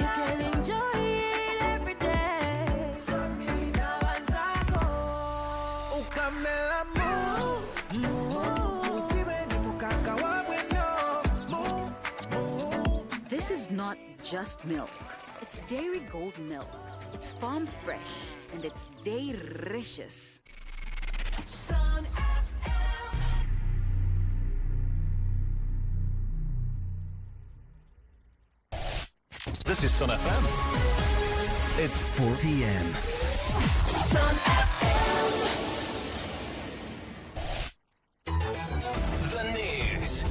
You can enjoy it every day. This is not just milk. It's Dairy Gold milk. It's farm fresh and it's delicious. Sun FM. This is Sun FM. It's 4 p.m. Sun FM. The news.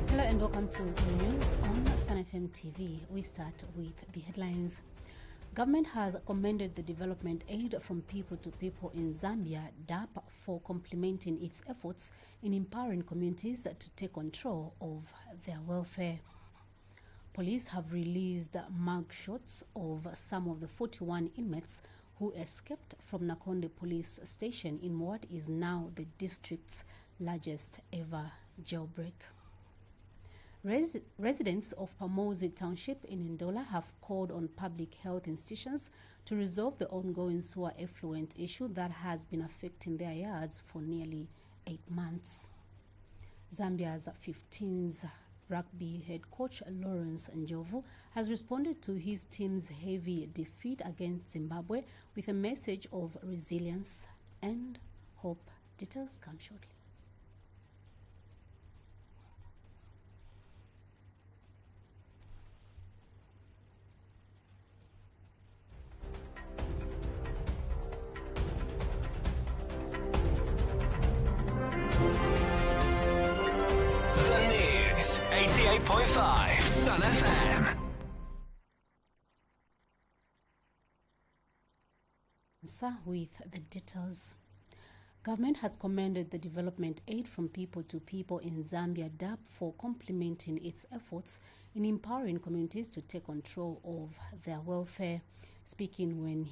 Hello and welcome to the news on Sun FM TV. We start with the headlines. Government has commended the development aid from people to people in Zambia, DAP, for complementing its efforts in empowering communities to take control of their welfare. Police have released mugshots of some of the 41 inmates who escaped from Nakonde police station in what is now the district's largest ever jailbreak. Residents of Pamozi Township in Ndola have called on public health institutions to resolve the ongoing sewer effluent issue that has been affecting their yards for nearly 8 months. Zambia's 15th rugby head coach Lawrence Njovu has responded to his team's heavy defeat against Zimbabwe with a message of resilience and hope. Details come shortly. The news. 88.5 Sun FM. With the details. Government has commended the development aid from people to people in Zambia, DAP, for complementing its efforts in empowering communities to take control of their welfare. Speaking when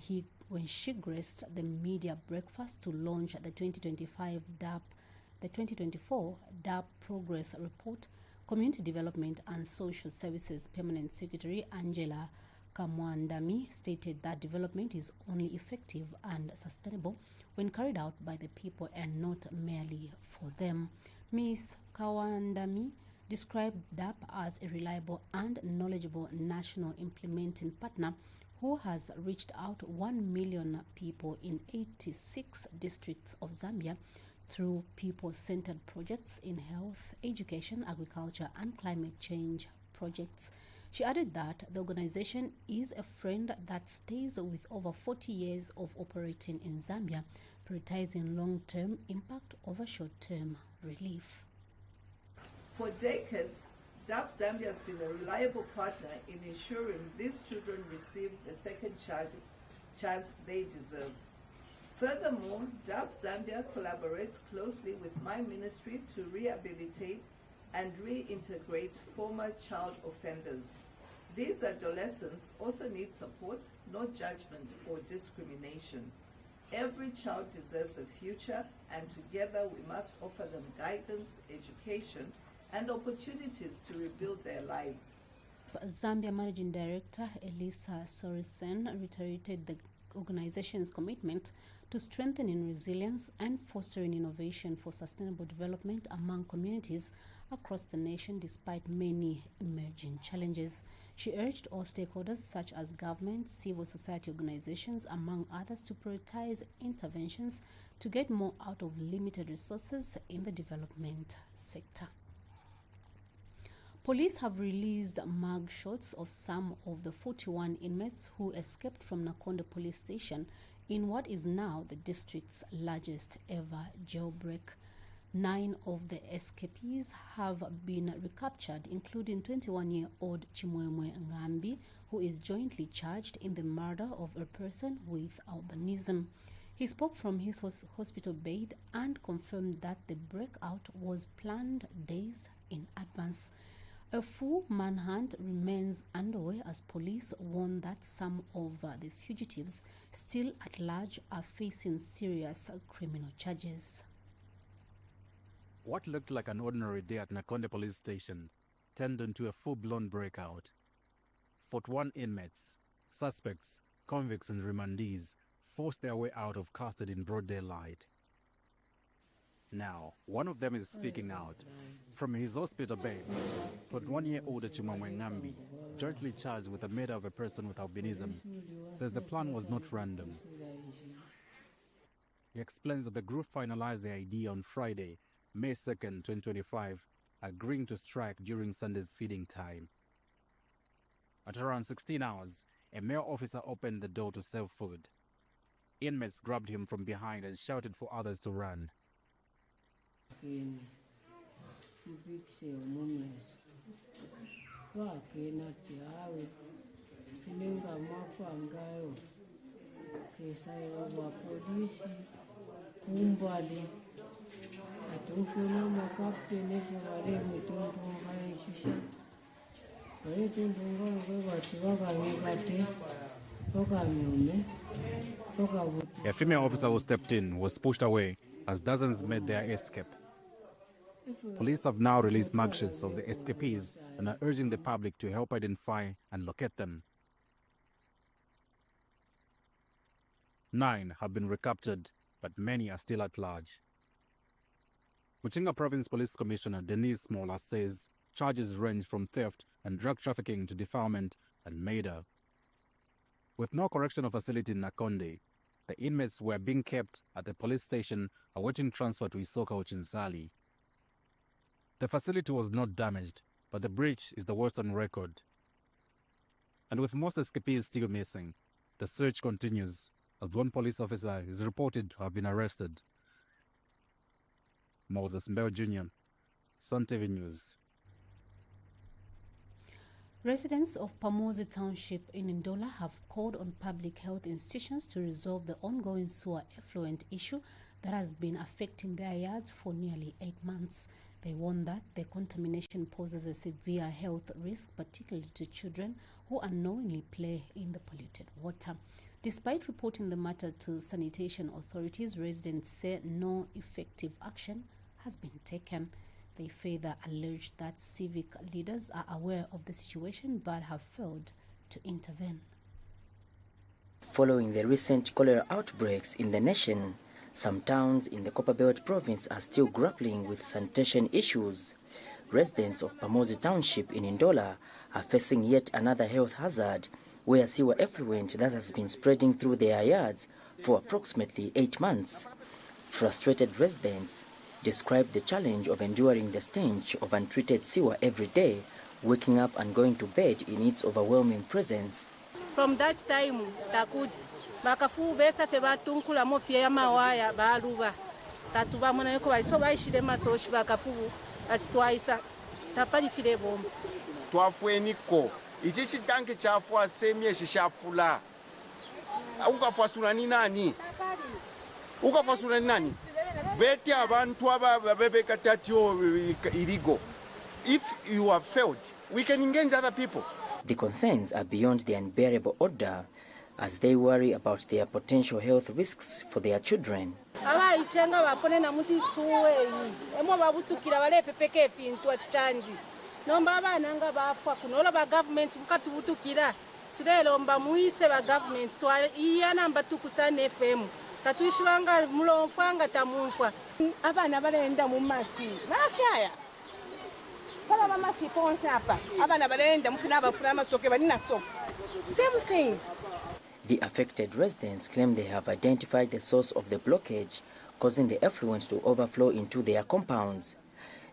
she graced the media breakfast to launch the 2024 DAP Progress Report, Community Development and Social Services Permanent Secretary Angela Kamwandami stated that development is only effective and sustainable when carried out by the people and not merely for them. Ms. Kawandami described DAP as a reliable and knowledgeable national implementing partner who has reached out 1 million people in 86 districts of Zambia through people-centered projects in health, education, agriculture, and climate change projects. She added that the organization is a friend that stays with over 40 years of operating in Zambia, prioritizing long-term impact over short-term relief. For decades, DAP Zambia has been a reliable partner in ensuring these children receive the second chance they deserve. Furthermore, DAP Zambia collaborates closely with my ministry to rehabilitate and reintegrate former child offenders. These adolescents also need support, not judgment or discrimination. Every child deserves a future, and together we must offer them guidance, education, and opportunities to rebuild their lives. Zambia Managing Director Elisa Sorisen reiterated the organization's commitment to strengthening resilience and fostering innovation for sustainable development among communities across the nation despite many emerging challenges. She urged all stakeholders such as government, civil society organizations, among others, to prioritize interventions to get more out of limited resources in the development sector. Police have released mugshots of some of the 41 inmates who escaped from Nakonde police station in what is now the district's largest ever jailbreak. 9 of the escapees have been recaptured, including 21-year-old Chimwemwe Ngambi, who is jointly charged in the murder of a person with albinism. He spoke from his hospital bed and confirmed that the breakout was planned days in advance. A full manhunt remains underway as police warn that some of the fugitives still at large are facing serious criminal charges. What looked like an ordinary day at Nakonde police station turned into a full-blown breakout. 41 inmates, suspects, convicts and remandees forced their way out of custody in broad daylight. Now, one of them is speaking out. From his hospital bed, 21-year-old Chimamwe Ngambi, jointly charged with the murder of a person with albinism, says the plan was not random. He explains that the group finalized the idea on Friday, May 2nd, 2025, agreeing to strike during Sunday's feeding time. At around 16 hours, a male officer opened the door to serve food. Inmates grabbed him from behind and shouted for others to run. A female officer who stepped in was pushed away as dozens made their escape. Police have now released mugshots of the escapees and are urging the public to help identify and locate them. 9 have been recaptured, but many are still at large. Muchinga Province Police Commissioner Denise Smola says charges range from theft and drug trafficking to defilement and murder. With no correctional facility in Nakonde, the inmates who were being kept at the police station awaiting transfer to Isoka Uchinsali. The facility was not damaged, but the breach is the worst on record. And with most escapees still missing, the search continues as one police officer is reported to have been arrested. Moses Mbeo Jr., Sun TV News. Residents of Pamozi Township in Ndola have called on public health institutions to resolve the ongoing sewer effluent issue that has been affecting their yards for nearly 8 months. They warn that the contamination poses a severe health risk, particularly to children who unknowingly play in the polluted water. Despite reporting the matter to sanitation authorities, residents say no effective action has been taken. They further allege that civic leaders are aware of the situation but have failed to intervene. Following the recent cholera outbreaks in the nation, some towns in the Copperbelt province are still grappling with sanitation issues. Residents of Pamozi Township in Ndola are facing yet another health hazard, where sewer effluent that has been spreading through their yards for approximately 8 months. Frustrated residents described the challenge of enduring the stench of untreated sewer every day, waking up and going to bed in its overwhelming presence. From that time, takuji bakafu besa fe batunkula mofia ya mawaya baluba tatuba mwana yuko baiso baishire masoshi bakafu asitwaisa tapali file bomba twafueniko ichi chitanke chafua semye shishafula ukafasura ni nani ukafasura ni nani beti abantu ababebeka tatio illegal. If you have failed, we can engage other people. The concerns are beyond the unbearable order as they worry about their potential health risks for their children. abaichenga bapone na muti suwe emo babutukira balepepeke fintu achichanzi nomba abana nga bafwa kunola ba government bukatubutukira tulelomba muise ba government twiyana mbatukusane FM tatuishibanga mulomfanga tamumfwa abana balenda mu mati bafyaya bala mama kiponse hapa abana balenda mufuna abafuna amastoke banina stop same things. The affected residents claim they have identified the source of the blockage, causing the effluent to overflow into their compounds.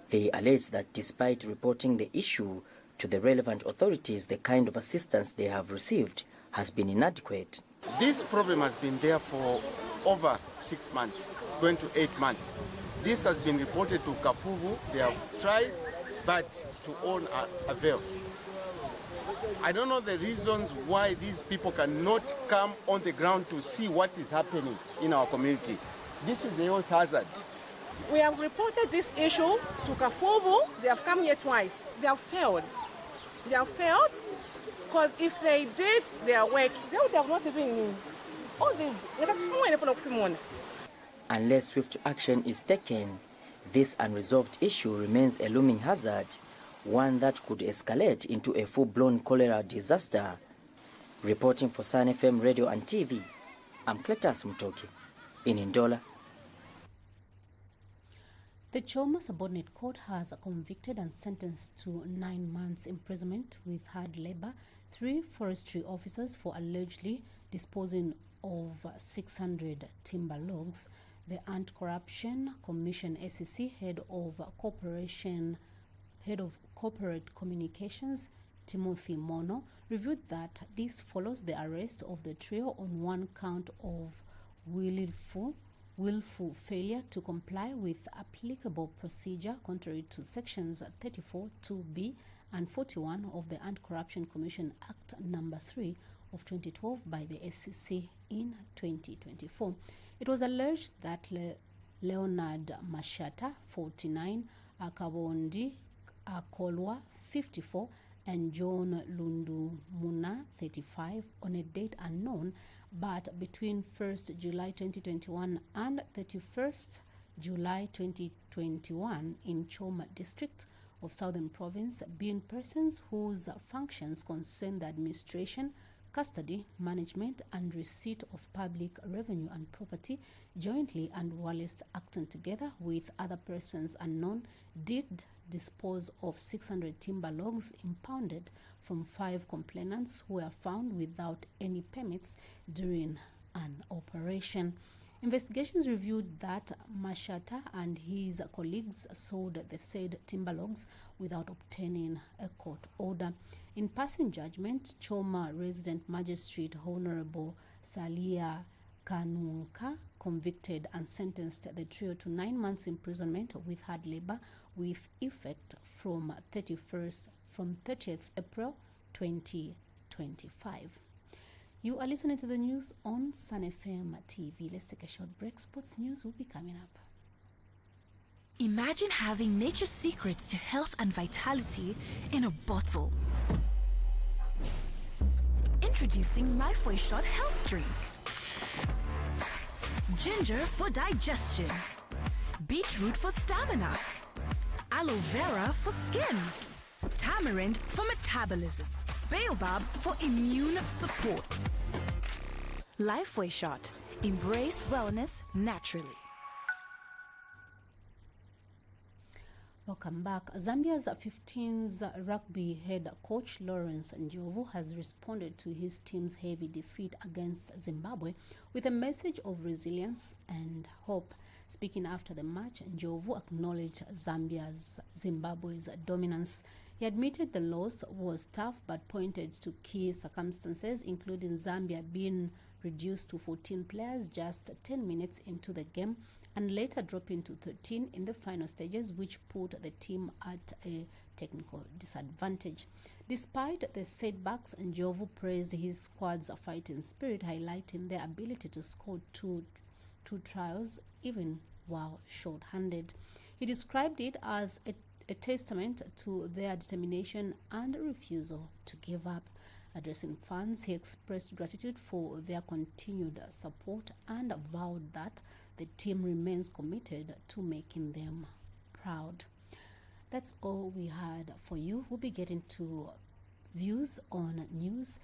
They allege that despite reporting the issue to the relevant authorities, the kind of assistance they have received has been inadequate. This problem has been there for over 6 months. It's going to 8 months. This has been reported to Kafugu. They have tried, but to all avail. I don't know the reasons why these people cannot come on the ground to see what is happening in our community. This is a health hazard. We have reported this issue to Kafubu. They have come here twice. They have failed. They have failed because if they did their work, they would have not even all this. Unless swift action is taken, this unresolved issue remains a looming hazard, one that could escalate into a full-blown cholera disaster. Reporting for Sun FM Radio and TV, I'm Cletus Mutoki in Ndola. The Choma Subordinate Court has convicted and sentenced to 9 months imprisonment with hard labor 3 forestry officers for allegedly disposing of 600 timber logs. The Anti-Corruption Commission SEC head of corporate communications Timothy Mono reviewed that this follows the arrest of the trio on one count of willful failure to comply with applicable procedure contrary to sections 34(2)(b) and 41 of the Anti-Corruption Commission Act number 3 of 2012 by the SEC in 2024. It was alleged that Leonard Mashata, 49, Akabondi Akolwa, 54, and John Lundumuna, 35, on a date unknown, but between 1st July 2021 and 31st July 2021 in Choma district of Southern Province, being persons whose functions concern the administration, custody, management, and receipt of public revenue and property, jointly and whilst acting together with other persons unknown, did dispose of 600 timber logs impounded from 5 complainants who were found without any permits during an operation. Investigations revealed that Mashata and his colleagues sold the said timber logs without obtaining a court order. In passing judgment, Choma Resident Magistrate Honorable Salia Kanunka convicted and sentenced the trio to 9 months imprisonment with hard labor with effect from 30th April 2025. You are listening to the news on Sun FM TV. Let's take a short break. Sports news will be coming up. Imagine having nature's secrets to health and vitality in a bottle. Introducing Lifeway Shot Health Drink. Ginger for digestion. Beetroot for stamina. Aloe vera for skin. Tamarind for metabolism. Baobab for immune support. Lifeway Shot. Embrace wellness naturally. Welcome back. Zambia's 15s rugby head coach Lawrence Njovu has responded to his team's heavy defeat against Zimbabwe with a message of resilience and hope. Speaking after the match, Njovu acknowledged Zimbabwe's dominance. He admitted the loss was tough but pointed to key circumstances, including Zambia being reduced to 14 players just 10 minutes into the game and later dropping to 13 in the final stages, which put the team at a technical disadvantage. Despite the setbacks, Njovu praised his squad's fighting spirit, highlighting their ability to score two tries even while short-handed. He described it as a testament to their determination and refusal to give up. Addressing fans, he expressed gratitude for their continued support and vowed that the team remains committed to making them proud. That's all we had for you. We'll be getting to views on news.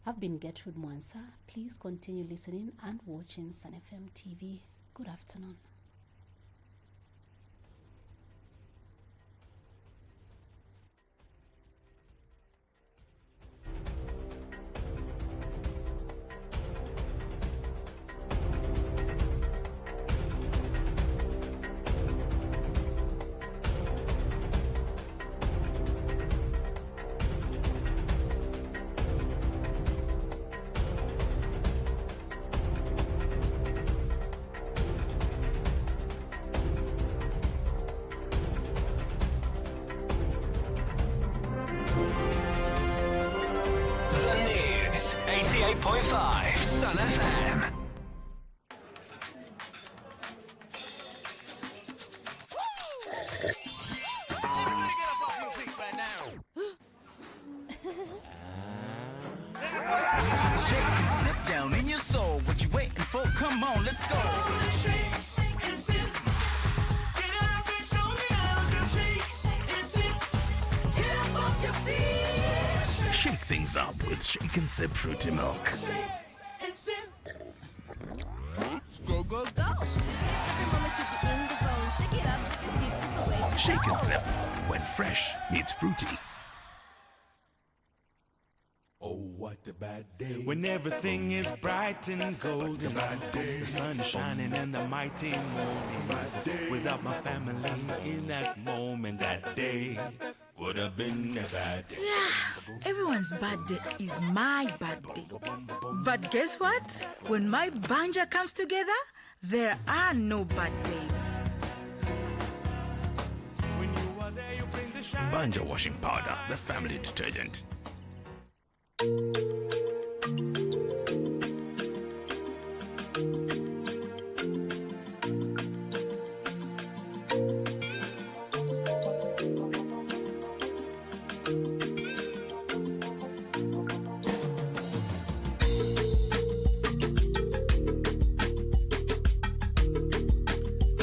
I've been Gertrude Mwansa. Please continue listening and watching Sun FM TV. Good afternoon. The news, 88.5 Sun FM. let's go. Shake and sip. Get up and show me how to shake and sip. Get up off your feet. Shake things up with Shake and Sip Fruity Milk. Shake and sip. Go, go, go. Every moment you be in the zone. Shake it up, shake it, it's the way to Shake go. and Sip, when fresh meets fruity. Oh, what a bad day. When everything is bright and golden. The sun is shining and the mighty morning. Without my family in that moment, that day would have been a bad day. Everyone's bad day is my bad day. But guess what? When my banja comes together, there are no bad days. When you are there, you bring the shine. Banja washing powder, the family detergent.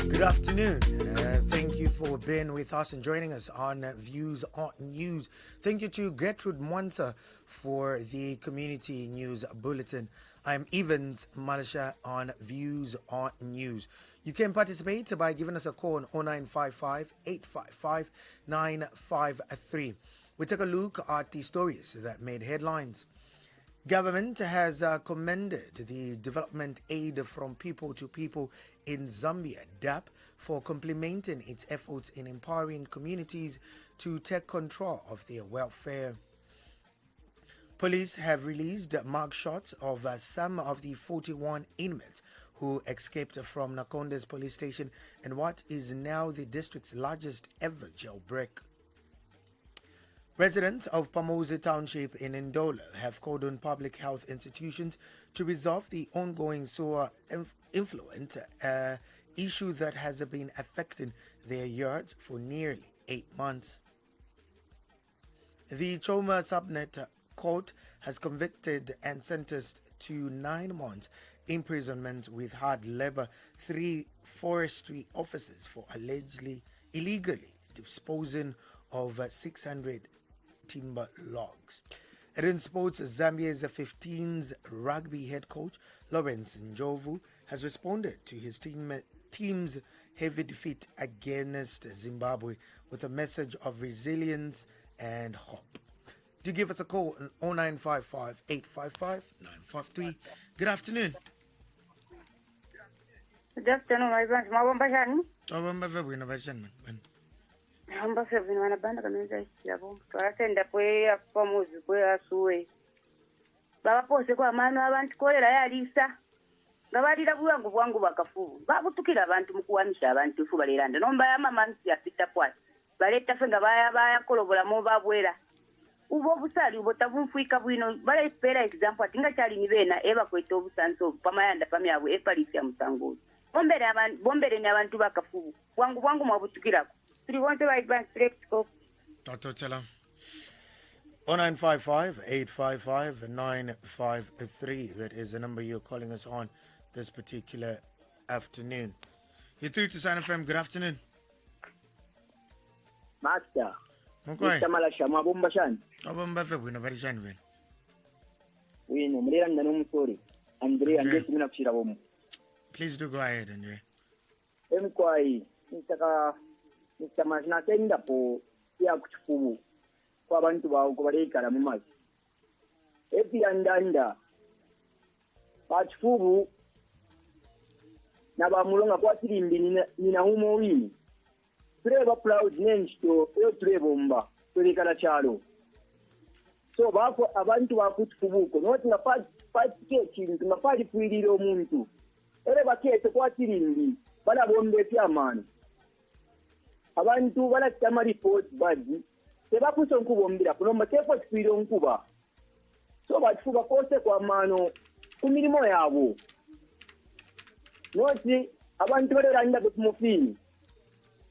Good afternoon. Thank you for being with us and joining us on Views on News. Thank you to Gertrude Mwansa for the Community News Bulletin. I'm Evans Malasha on Views on News. You can participate by giving us a call on 0955 855 953. We take a look at the stories that made headlines. Government has commended the development aid from people to people in Zambia, DAP, for complementing its efforts in empowering communities to take control of their welfare. Police have released mugshots of some of the 41 inmates who escaped from Nakonde's police station in what is now the district's largest ever jailbreak. Residents of Pamoze Township in Ndola have called on public health institutions to resolve the ongoing sewer influent issue that has been affecting their yards for nearly 8 months. The Choma Subnet Court has convicted and sentenced to 9 months imprisonment with hard labor 3 forestry officers for allegedly illegally disposing of 600 timber logs. In sports, Zambia's 15's rugby head coach Lawrence Njovu has responded to his team's heavy defeat against Zimbabwe with a message of resilience and hope. Do give us a call on 0955 855 953. Good afternoon. Good afternoon, my friends. Mawamba shani? Mawamba vebwino bashani man. Mawamba sevini wanabanda kamenza chilabo. Twasenda kwe apamuzi kwe asuwe. Baba pose kwa mano abantu kolera yalisa. Ngabalira bwangu bwangu bakafu. Babutukira abantu mukuwamisha abantu fu baliranda. Nomba ya mama nsi apita kwati. Baleta fenga baya kolobola mo babwera. Ubo busali ubo tabunfuika bwino bale espera example atinga chali nibena eba kweta obusanso pamayanda pamyabu epalisi ya musango. Bombere ni abantu bakafu. Bwangu mwabutukirako. Tuli wonte ba advance practical. Totela. 0955 855 953. That is the number you're calling us on this particular afternoon. You're through to Sign FM. Good afternoon. Master. Okay. Malasha mabomba shani. Mabomba fe bwino bari shani ben. Wino mlera ndano musori. Andrea ngeti mina kushira bomu. Please do go ahead, Andre. Emkwai nitaka nitamazina tenda po ya kuchukubu kwa bantu bawo ko balekala mu mazi. Epiandanda pachukubu na bamulonga kwa tirimbi nina umo wini. Tureba proud nensto yo turebomba tulekala chalo. So bako abantu bakutukubuko noti nga patike kintu nga pali kwirira omuntu. Ere bakete kwa tirimbi bala bombe pyamano. Abantu bala tama report baji tebakuso nkubombira kunomba tefo kwirira nkuba. So batufuba kose kwa mano kumirimo yabo. Noti abantu balera kumufini.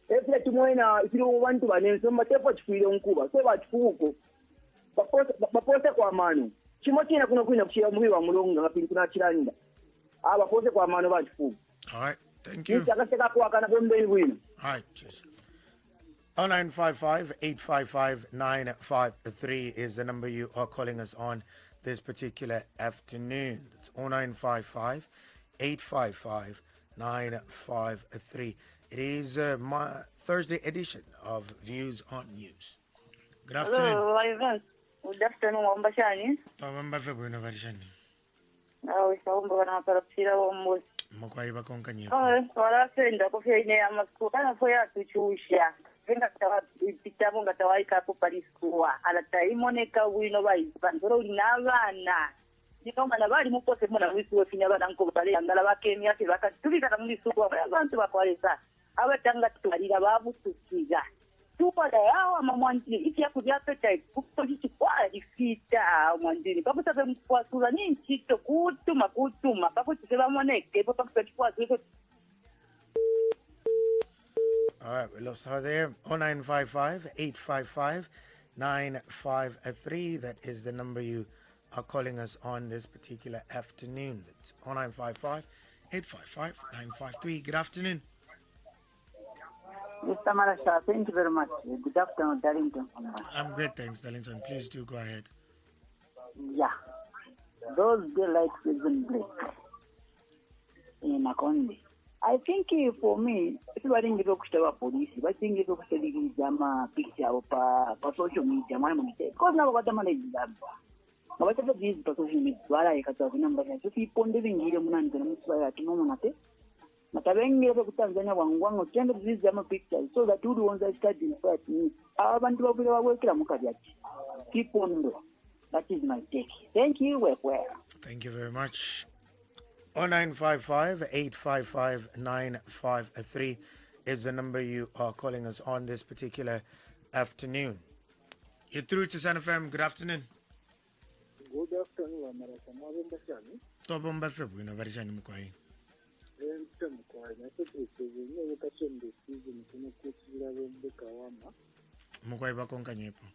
Efile tumoina ifilo wantu banenso matepo chifiro nkuba so bachifuko bapose kwa mano chimo china kuno kuina kushira mubi wa mulonga ngapili kuna chiranda abapose kwa mano bachifumu. All right, thank you. Nichakateka kuwakana bombeni bwino. All right, cheers. 0955 855 953 is the number you are calling us on this particular afternoon. It's 0955 855 953. It is my Thursday edition of Views on News. Good afternoon. Hello, Ivan. Good afternoon, Wambashani. Tawamba febwino varishani. Saumba wanaparapira wambo. Mukwaiba konkanyi. Warasenda kufeine amasku kana foya tuchusha. Venga tawa pitamo ngatawaika hapo pariskuwa. Alata imoneka wino bai bandoro ulinavana. Nikoma na bali mupose mona wisu wefinya bana nko bale angala bakemi ati bakatubika na mwisu kwa abantu bakwalesa. Abatanga tukalira babutukiza. Tukola yawa mamwanjini iki yakujya appetite kukojichi kwa ifita mwanjini pakuta pe mkwasula ni nchito kutuma pakuti bamoneke pakupetwa ziko. All right, we lost her there. 0955 855 953. That is the number you are calling us on this particular afternoon. That's 0955 855 953. Good afternoon. Mr. Marasha, thank you very much. Good afternoon, Darlington. I'm great, thanks, Darlington. Please do go ahead. Yeah. Those daylight prison break in Akondi. I think for me, if you are in the police, I think it's a picture of social media. Because now what the money is done. Whatever these social media, I got a number of people living here and Monate. Matabengi Tanzania wangwango tendo these jama pictures so that you want to start in fact abantu babula wawekera mukabyaki. Keep on do. That is my take. Thank you. Well. Thank you very much. 0955 855 953 is the number you are calling us on this particular afternoon. You're through to San FM. Good afternoon. Good afternoon, Marasha. Tobomba febwino varishani mukwai. Mukwai bakonka nyepo.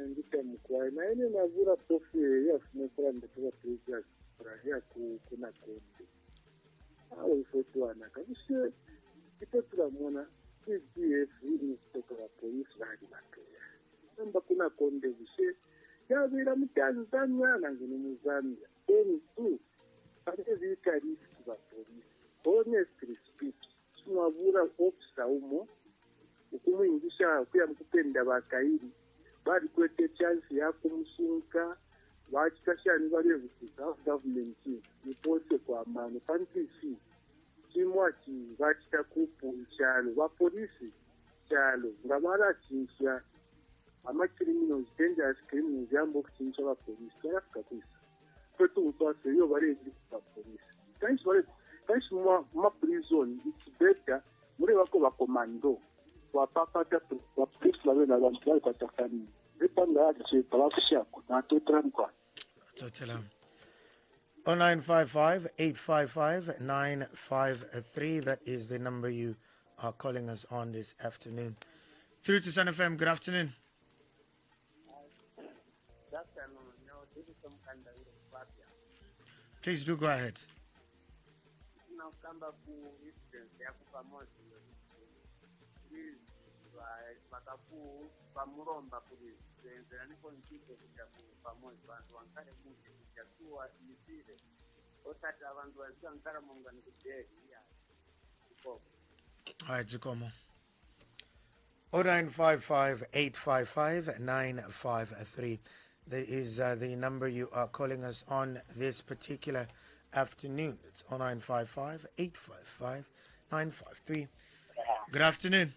Ndita mukwai na ine navura profi yafunekura ndikuva previous kurahia kuna konde. Awo ifotuana kabishe ipotula mona CDF ini kutoka police radi bakeya. Namba kuna konde bishe yabira mutanzania nangini mu Zambia. Then too Vikari va police. Honestly speaking, tunavura officer umo ukumuingisha kuya mkupenda bakairi bari kwete chance ya kumusunka wachikashani bari kusiza government ni pose kwa amani pantisi chimwachi vachita kupu chalo va police chalo ngamara chinsha ama criminals dangerous criminals yambo kuchinsha va police yarafika kwisa kwetu utwase yo bari kwa police thanks ma prison it's better muri wako ba komando wa papa tatu wa police lawe na bantu kwa takani epanga aje palakusha na totram kwa Totelam. 0955 855 953. That is the number you are calling us on this afternoon. Through to Sun FM. Good afternoon. Please do go ahead. All right, Zikomo. 0955 855 953. That is the number you are calling us on this particular afternoon. It's 0955 855 953. Good afternoon.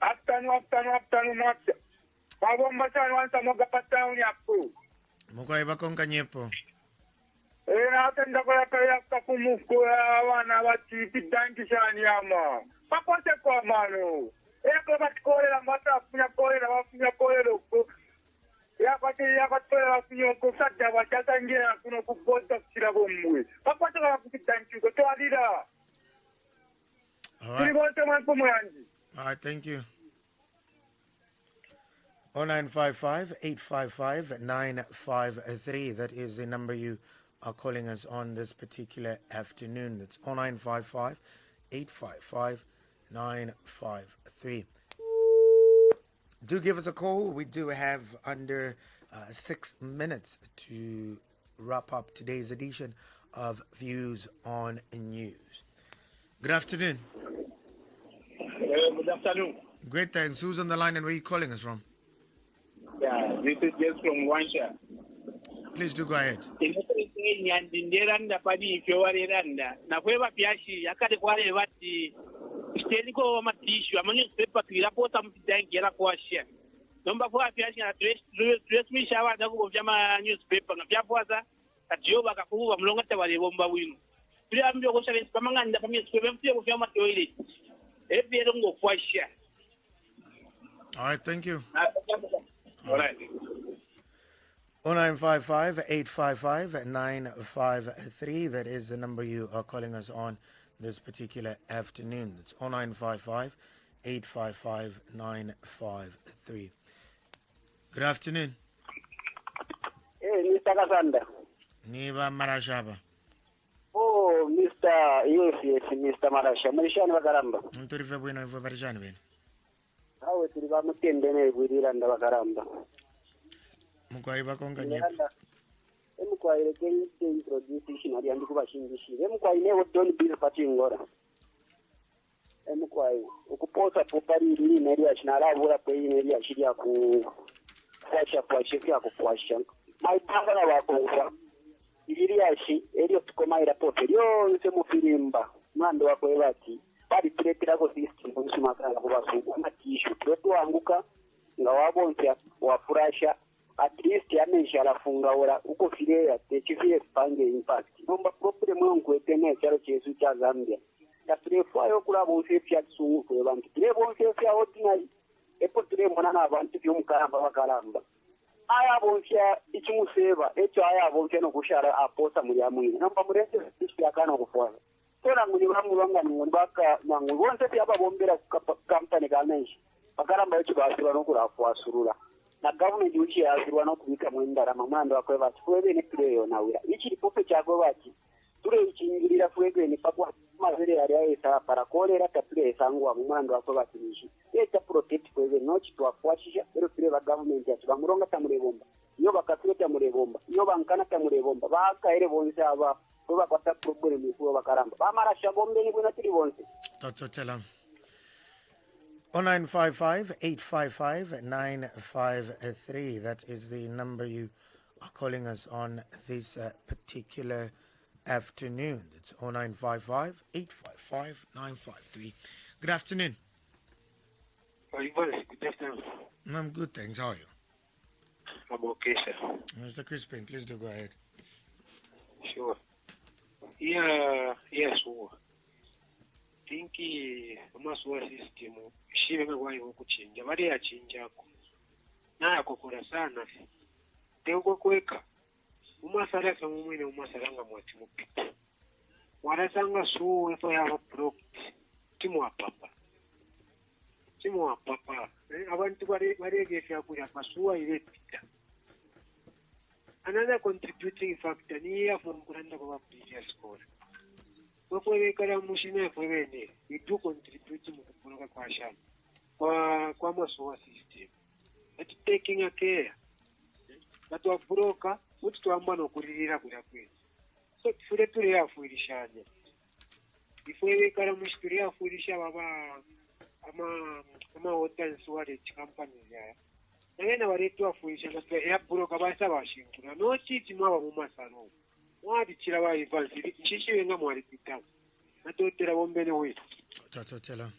Afternoon. Mabomba sana wansa moga patao ni apu. Mukwai bakonka nyepo. Natenda kwa ya kakumuku ya wana wati bidanki shani ama. Pakote kwa mano. Kwa batikore la mata wafunya kore loko. Ya kwa wafunya kusata wachata ngira kuno kubota kila bomwe. Pakote kwa bidanki kwa toa lida. All right. All right, thank you. 0955 855 953. That is the number you are calling us on this particular afternoon. That's 0955 855 953. Do give us a call. We do have under 6 minutes to wrap up today's edition of Views on News. Good afternoon. Good afternoon. Great, thanks. Who's on the line and where are you calling us from? Yeah, this is James from Wansha. Please do go ahead. Nyandinderanda pani ifyowareranda nakweva pyashi yakati kwale vati stendiko matishu amanewspaper kirapota mutidangi yarakwasha nomba kwa pyashi na tuesmisha vada kubovya ma newspaper ngapyapoza katiyo bakakuva mulonga tabalebomba wino tuli ambyo kosha pamanganda pamyespaper mtiye kufya ma toilet ebyero ngokwasha. All right, thank you. All right. 0955 855 953. That is the number you are calling us on this particular afternoon. It's 0955 855 953. Good afternoon. Hey, Mr. Kasanda. Niba Marashaba. Oh, Mr. Yes, Mr. Marasha. Marishani Vakaramba. Nturife bwino ivo Marishani bwino. Awe turi bamutendene bwiriranda Vakaramba. Mukwaiba konga nyepi. Emukwaire kenyi introduction ali andi kubashingishire. Emukwaine don't be patingora. Emukwaine ukuposa popari iri neri achinarabura pe neri achiria ku kwasha kwasha kukwasha. Maitanga na wakonga. Iri achi eri tukomaira pope. Yo nse mufirimba. Mwando wako evati. Bali tuletera ko system kusumakanga kubasungu amatishu. Toto anguka nga wabonse wafurasha. At least yamesha lafunga ora uko fileya techifie spange impact nomba problem mwangu etene cyaro chesu cha Zambia yatrefa yo kula bonse pya tsungu ko bantu tre bonse pya ordinary epo tre mona na bantu byo mukaramba bakaramba aya bonse ichimuseva echo aya bonse no kushara aposa muri amwini nomba murete pya kana kufwa tona nguni bamulanga ngoni baka nangu bonse pya babombera company kamenshi bakaramba echo basura no kula afwa surula na government uchi yazirwa no kubika mwendara mamando akweva twebe ne playo nawira ichi ripope chako bati ture ichingirira twebe ne pakwa mazere yari ayesa para kolera tapire sangwa mamando akweva tinishi eta protect twebe no chitwa kwachisha ero tire ba government yachi bamuronga tamurebomba iyo bakatire tamurebomba iyo bankana tamurebomba bakaire bonse aba kuba kwata problem kuba bakaramba bamara shagombe ni bwana tiri bonse totela 0955 855 953. That is the number you are calling us on this particular afternoon. It's 0955 855 953. Good afternoon. Good afternoon. I'm good, thanks. How are you? I'm okay, sir. Mr. Crispin, please do go ahead. Sure. Yeah, sure. Tinki amasuwa system shibe ngwayo kuchinja bali yachinjako na kokora sana tengo kweka umasala kama mwene umasalanga mwati mupita warasanga suwe to ya product timu apapa abantu bari gefya kuri apasuwa ile pita. Another contributing factor ni ya from kuranda kwa previous score. We do contribute to the question kwa masowa system. It's taking a care. That was broker, which to a man of Kurira could have been. So, for the Turia Furishanya. If we can Mushkiria Furisha, Ama Hotel Swarage company there. And then our rate of Furisha, the air broker by Savashing. No cheating our Mumasano. Why did Chirawa advance? Chichi and Namari become. I don't tell a woman away. Totela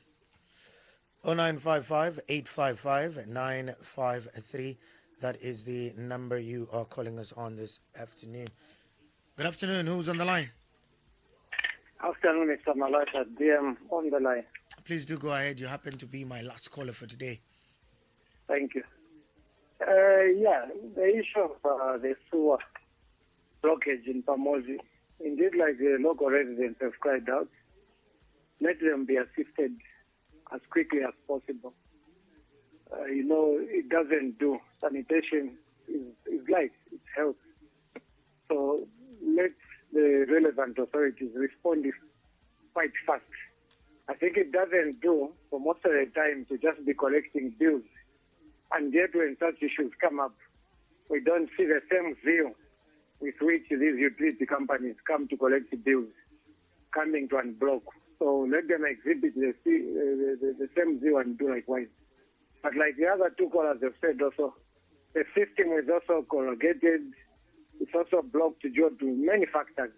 0955 855 953. That is the number you are calling us on this afternoon. Good afternoon. Who's on the line? Afternoon, Mr. Malasha. DM on the line. Please do go ahead. You happen to be my last caller for today. Thank you. The issue of the sewer blockage in Pamozi, indeed, like the local residents have cried out, let them be assisted as quickly as possible. it doesn't do. Sanitation is life, it's health. So let the relevant authorities respond quite fast. I think it doesn't do for most of the time to just be collecting bills. And yet when such issues come up, we don't see the same zeal with which these utility companies come to collect the bills, coming to unblock. So let them exhibit the same zeal and do likewise. But like the other two callers have said also, the system is also corrugated. It's also blocked due to many factors.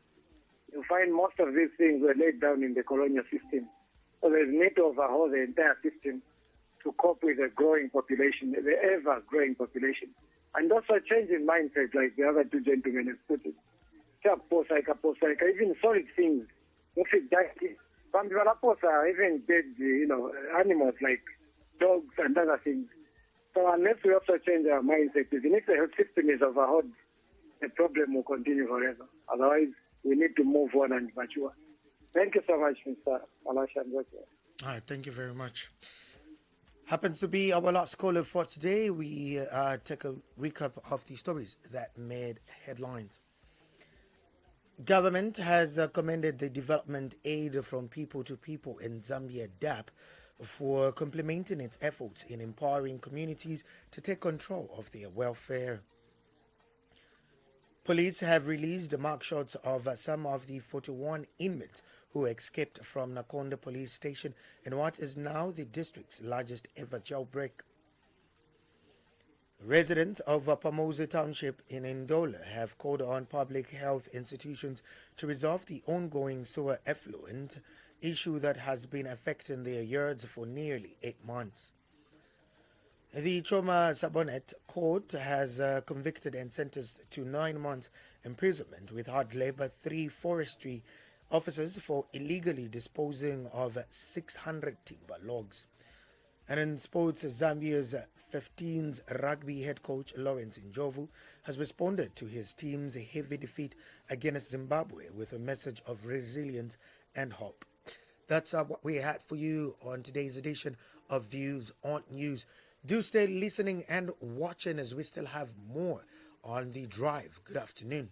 You find most of these things were laid down in the colonial system. So there's need to overhaul the entire system to cope with the growing population, the ever-growing population. And also change in mindset, like the other two gentlemen have put it. Even solid things. If it dies, even dead, animals like dogs and other things. So unless we also change our mindset, even if the health system is overhauled, the problem will continue forever. Otherwise, we need to move on and mature. Thank you so much, Mr. Alashan. All right, thank you very much. Happens to be our last caller for today. We take a recap of the stories that made headlines. Government has commended the development aid from people to people in Zambia DAP for complementing its efforts in empowering communities to take control of their welfare. Police have released mugshots of some of the 41 inmates who escaped from Nakonde police station in what is now the district's largest ever jailbreak. Residents of Pamoza Township in Ndola have called on public health institutions to resolve the ongoing sewer effluent issue that has been affecting their yards for nearly 8 months. The Choma Sabonet court has convicted and sentenced to 9 months imprisonment with hard labor 3 forestry officers for illegally disposing of 600 timber logs. And in sports, Zambia's 15s rugby head coach Lawrence Njovu has responded to his team's heavy defeat against Zimbabwe with a message of resilience and hope. That's what we had for you on today's edition of Views on News. Do stay listening and watching as we still have more on The Drive. Good afternoon.